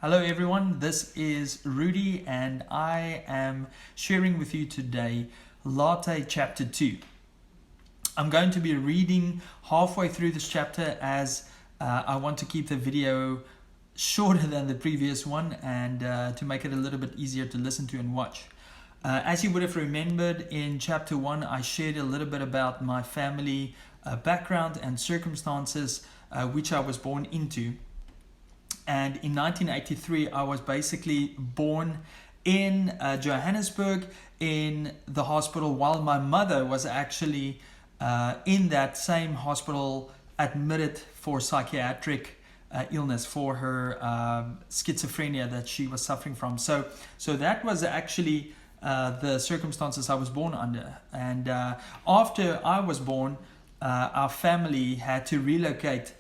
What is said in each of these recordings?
Hello everyone, this is Rudy and I am sharing with you today Latté Chapter 2. I'm going to be reading halfway through this chapter as I want to keep the video shorter than the previous one and to make it a little bit easier to listen to and watch. As you would have remembered in chapter 1, I shared a little bit about my family background and circumstances which I was born into. And in 1983, I was basically born in Johannesburg in the hospital while my mother was actually in that same hospital admitted for psychiatric illness for her schizophrenia that she was suffering from. So that was actually the circumstances I was born under. And after I was born, our family had to relocate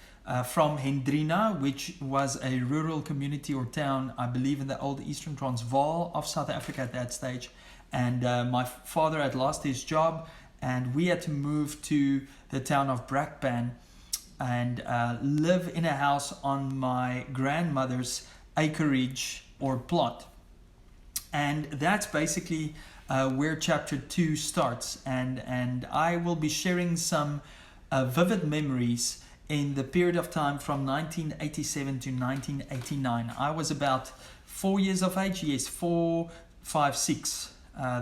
from Hendrina, which was a rural community or town, I believe in the old Eastern Transvaal of South Africa at that stage. And my father had lost his job and we had to move to the town of Brakpan and live in a house on my grandmother's acreage or plot. And that's basically where chapter 2 starts. And I will be sharing some vivid memories in the period of time from 1987 to 1989. I was about 4 years of age, yes, 4, 5, 6.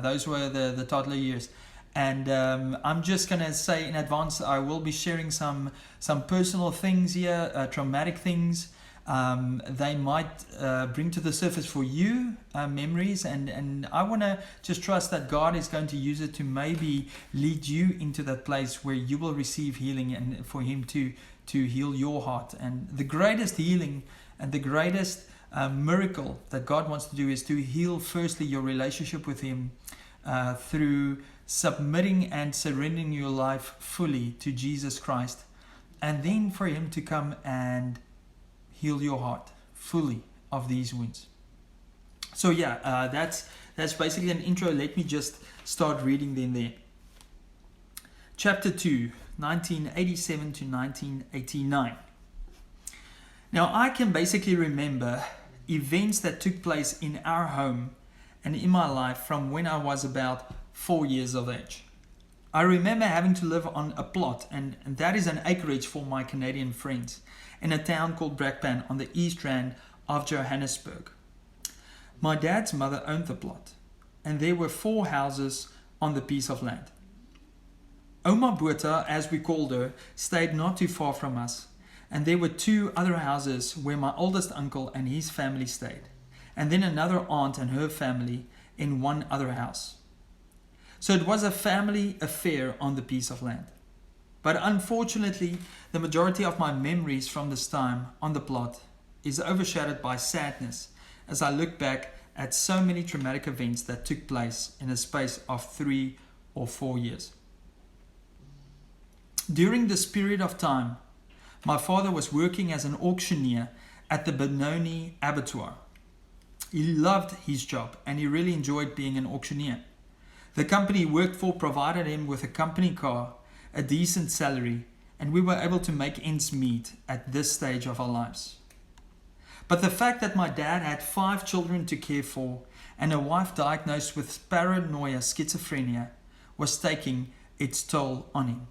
Those were the toddler years. And I'm just going to say in advance, I will be sharing some personal things here, traumatic things. They might bring to the surface for you memories, and I want to just trust that God is going to use it to maybe lead you into that place where you will receive healing and for Him to heal your heart. And the greatest healing and the greatest miracle that God wants to do is to heal firstly your relationship with Him through submitting and surrendering your life fully to Jesus Christ, and then for Him to come and heal your heart fully of these wounds. So yeah, that's basically an intro. Let me just start reading then there. Chapter 2, 1987 to 1989. Now I can basically remember events that took place in our home and in my life from when I was about 4 years of age. I remember having to live on a plot, and that is an acreage for my Canadian friends, in a town called Brakpan on the east rand of Johannesburg. My dad's mother owned the plot, and there were 4 houses on the piece of land. Oma Botha, as we called her, stayed not too far from us, and there were 2 other houses where my oldest uncle and his family stayed, and then another aunt and her family in one other house. So it was a family affair on the piece of land. But unfortunately, the majority of my memories from this time on the plot is overshadowed by sadness as I look back at so many traumatic events that took place in a space of 3 or 4 years. During this period of time, my father was working as an auctioneer at the Benoni abattoir. He loved his job and he really enjoyed being an auctioneer. The company he worked for provided him with a company car, a decent salary, and we were able to make ends meet at this stage of our lives. But the fact that my dad had 5 children to care for and a wife diagnosed with paranoia schizophrenia was taking its toll on him.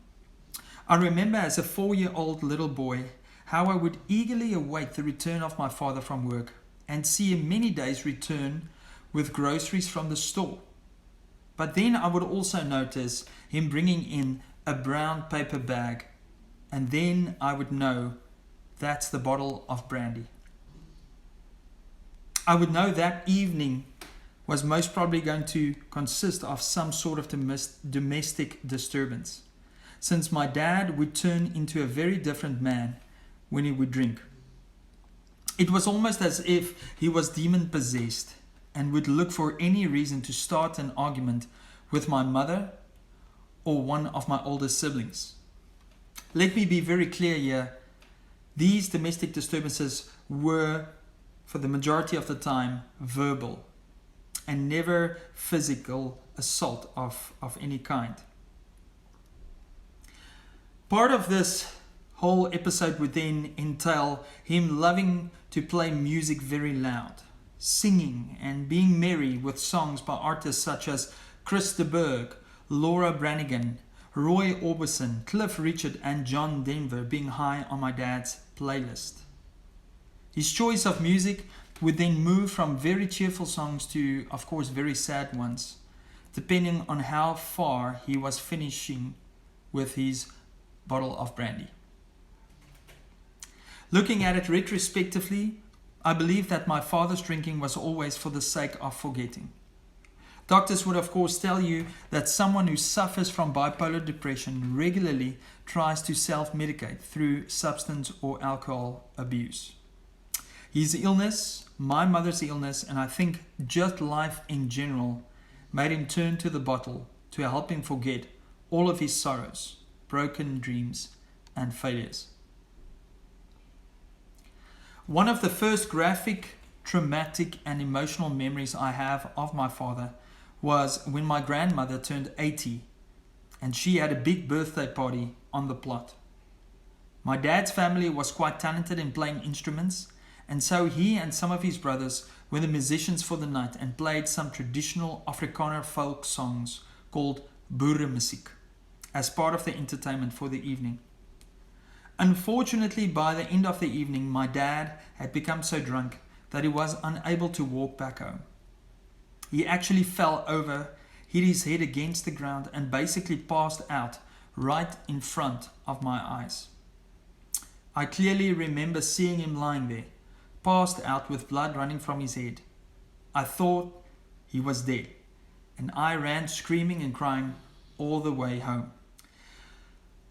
I remember as a 4-year-old little boy how I would eagerly await the return of my father from work and see him many days return with groceries from the store. But then I would also notice him bringing in a brown paper bag, and then I would know that's the bottle of brandy. I would know that evening was most probably going to consist of some sort of domestic disturbance, since my dad would turn into a very different man when he would drink. It was almost as if he was demon possessed and would look for any reason to start an argument with my mother or one of my older siblings. Let me be very clear here. These domestic disturbances were, for the majority of the time, verbal and never physical assault of any kind. Part of this whole episode would then entail him loving to play music very loud, singing and being merry with songs by artists such as Chris de Burgh, Laura Branigan, Roy Orbison, Cliff Richard and John Denver being high on my dad's playlist. His choice of music would then move from very cheerful songs to, of course, very sad ones, depending on how far he was finishing with his bottle of brandy. Looking at it retrospectively, I believe that my father's drinking was always for the sake of forgetting. Doctors would of course tell you that someone who suffers from bipolar depression regularly tries to self-medicate through substance or alcohol abuse. His illness, my mother's illness, and I think just life in general, made him turn to the bottle to help him forget all of his sorrows, broken dreams, and failures. One of the first graphic, traumatic, and emotional memories I have of my father was when my grandmother turned 80 and she had a big birthday party on the plot. My dad's family was quite talented in playing instruments, and so he and some of his brothers were the musicians for the night and played some traditional Afrikaner folk songs called boeremusiek as part of the entertainment for the evening. Unfortunately, by the end of the evening, my dad had become so drunk that he was unable to walk back home. He actually fell over, hit his head against the ground, and basically passed out right in front of my eyes. I clearly remember seeing him lying there, passed out with blood running from his head. I thought he was dead, and I ran screaming and crying all the way home.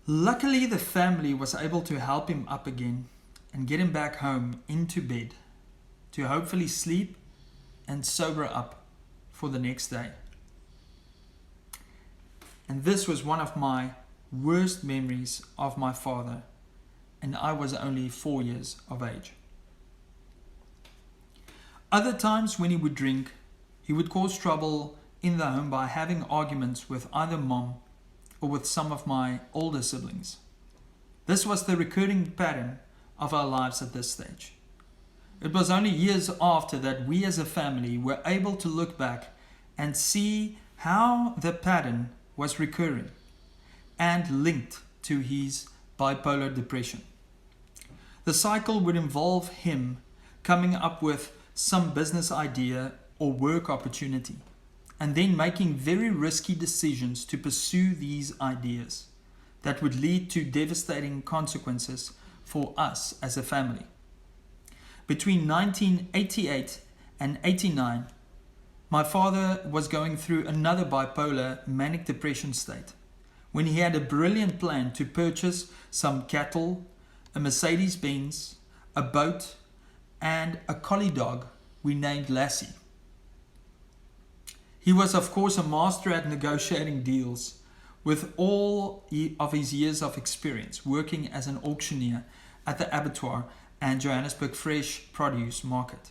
Luckily, the family was able to help him up again and get him back home into bed to hopefully sleep and sober up for the next day. And this was one of my worst memories of my father, and I was only 4 years of age. Other times when he would drink, he would cause trouble in the home by having arguments with either mom or with some of my older siblings. This was the recurring pattern of our lives at this stage. It was only years after that we as a family were able to look back and see how the pattern was recurring and linked to his bipolar depression. The cycle would involve him coming up with some business idea or work opportunity, and then making very risky decisions to pursue these ideas that would lead to devastating consequences for us as a family. Between 1988 and 89, my father was going through another bipolar manic depression state when he had a brilliant plan to purchase some cattle, a Mercedes-Benz, a boat, and a collie dog we named Lassie. He was of course a master at negotiating deals with all of his years of experience working as an auctioneer at the abattoir and Johannesburg fresh produce market.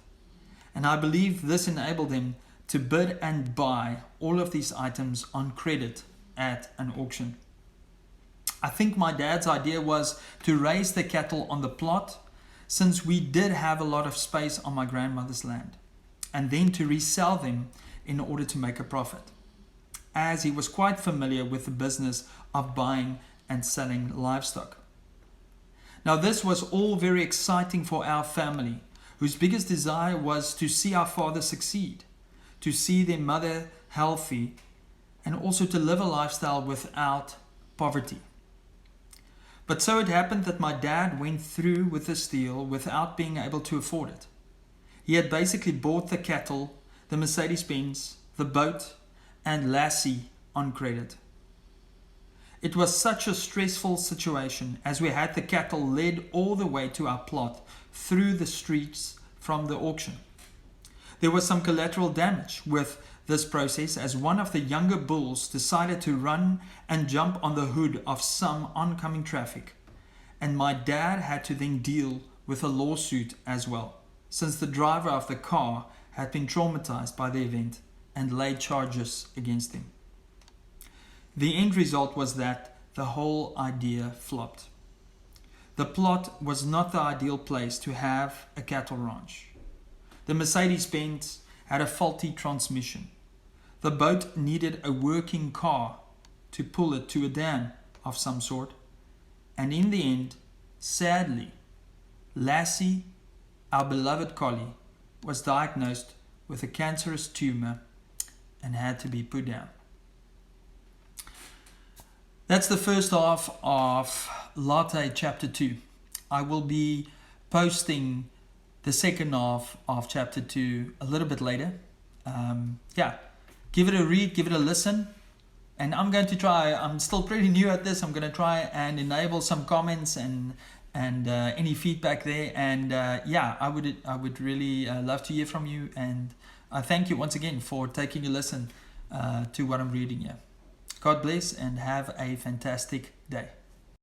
And I believe this enabled him to bid and buy all of these items on credit at an auction. I think my dad's idea was to raise the cattle on the plot, since we did have a lot of space on my grandmother's land, and then to resell them in order to make a profit, as he was quite familiar with the business of buying and selling livestock. Now this was all very exciting for our family, whose biggest desire was to see our father succeed, to see their mother healthy, and also to live a lifestyle without poverty. But so it happened that my dad went through with this deal without being able to afford it. He had basically bought the cattle, the Mercedes-Benz, the boat, and Lassie on credit. It was such a stressful situation, as we had the cattle led all the way to our plot through the streets from the auction. There was some collateral damage with this process, as one of the younger bulls decided to run and jump on the hood of some oncoming traffic, and my dad had to then deal with a lawsuit as well, since the driver of the car had been traumatized by the event and laid charges against him. The end result was that the whole idea flopped. The plot was not the ideal place to have a cattle ranch. The Mercedes-Benz had a faulty transmission. The boat needed a working car to pull it to a dam of some sort. And in the end, sadly, Lassie, our beloved collie, was diagnosed with a cancerous tumor and had to be put down. That's the first half of Latté Chapter 2. I will be posting the second half of Chapter 2 a little bit later. Give it a read, give it a listen. And I'm going to try, I'm still pretty new at this, I'm going to try and enable some comments and any feedback there. And I would really love to hear from you. And I thank you once again for taking a listen to what I'm reading here. God bless and have a fantastic day.